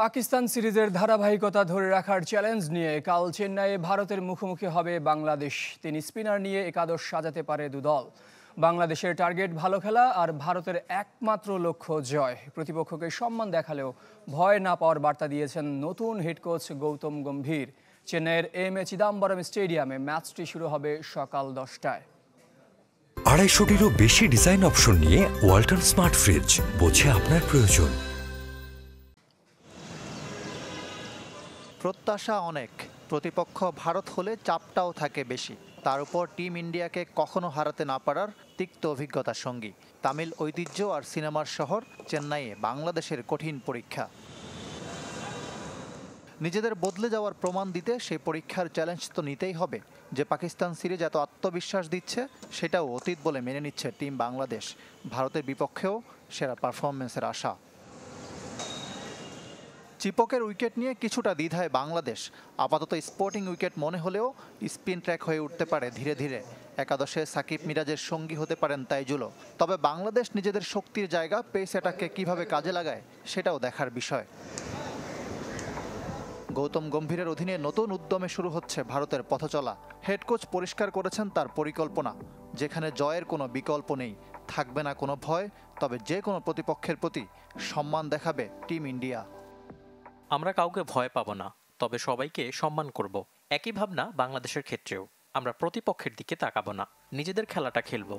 পাকিস্তান সিরিজের ধারাবাহিকতা ধরে রাখার চ্যালেঞ্জ নিয়ে কাল চেন্নাইয়ে ভারতের মুখোমুখি হবে বাংলাদেশ। 3 স্পিনার নিয়ে একাদশ সাজাতে পারে দুদল। বাংলাদেশের টার্গেট ভালো খেলা আর ভারতের একমাত্র লক্ষ্য জয়। প্রতিপক্ষকে সম্মান দেখালেও ভয় না পাওয়ার বার্তা দিয়েছেন নতুন হেড কোচ গৌতম গম্ভীর। চেন্নাইয়ের এম.এ. চিদাম্বরম স্টেডিয়ামে ম্যাচটি শুরু হবে সকাল 10টায়। 250-টিরও বেশি ডিজাইন অপশন নিয়ে ওয়ালটন স্মার্ট ফ্রিজ, বোঝে আপনার প্রয়োজন। প্রত্যাশা অনেক, প্রতিপক্ষ ভারত হলে চাপটাও থাকে বেশি। তার উপর টিম ইন্ডিয়াকে কখনো হারাতে না পারার তিক্ত অভিজ্ঞতার সঙ্গী। তামিল ঐতিহ্য আর সিনেমার শহর চেন্নাইয়ে বাংলাদেশের কঠিন পরীক্ষা। নিজেদের বদলে যাওয়ার প্রমাণ দিতে সেই পরীক্ষার চ্যালেঞ্জ তো নিতেই হবে। যে পাকিস্তান সিরিজ এত আত্মবিশ্বাস দিচ্ছে, সেটাও অতীত বলে মেনে নিচ্ছে টিম বাংলাদেশ। ভারতের বিপক্ষেও সেরা পারফরমেন্সের আশা। চিপকের উইকেট নিয়ে কিছুটা দ্বিধায় বাংলাদেশ। আপাতত স্পোর্টিং উইকেট মনে হলেও স্পিন ট্র্যাক হয়ে উঠতে পারে ধীরে ধীরে। একাদশে সাকিব মিরাজের সঙ্গী হতে পারেন তাইজুলও। তবে বাংলাদেশ নিজেদের শক্তির জায়গা পেস অ্যাটাককে কীভাবে কাজে লাগায়, সেটাও দেখার বিষয়। গৌতম গম্ভীরের অধীনে নতুন উদ্যমে শুরু হচ্ছে ভারতের পথচলা। হেড কোচ পরিষ্কার করেছেন তার পরিকল্পনা, যেখানে জয়ের কোনো বিকল্প নেই, থাকবে না কোনো ভয়। তবে যে কোনো প্রতিপক্ষের প্রতি সম্মান দেখাবে টিম ইন্ডিয়া। আমরা কাউকে ভয় পাবো না, তবে সবাইকে সম্মান করব। একই ভাবনা বাংলাদেশের ক্ষেত্রেও। আমরা প্রতিপক্ষের দিকে তাকাবো না, নিজেদের খেলাটা খেলবো।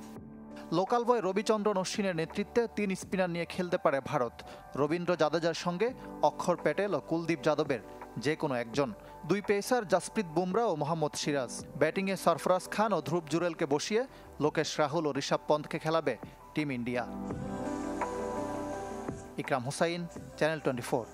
লোকাল বয় রবিচন্দ্রন অশ্বিনের নেতৃত্বে 3 স্পিনার নিয়ে খেলতে পারে ভারত। রবীন্দ্র জাদেজার সঙ্গে অক্ষর প্যাটেল ও কুলদীপ যাদবের যে কোনো একজন। 2 পেসার জাসপ্রীত বুমরা ও মোহাম্মদ সিরাজ। ব্যাটিংয়ে সরফরাজ খান ও ধ্রুব জুরেলকে বসিয়ে লোকেশ রাহুল ও ঋষভ পন্থকে খেলাবে টিম ইন্ডিয়া। ইকরাম হুসাইন, চ্যানেল 24।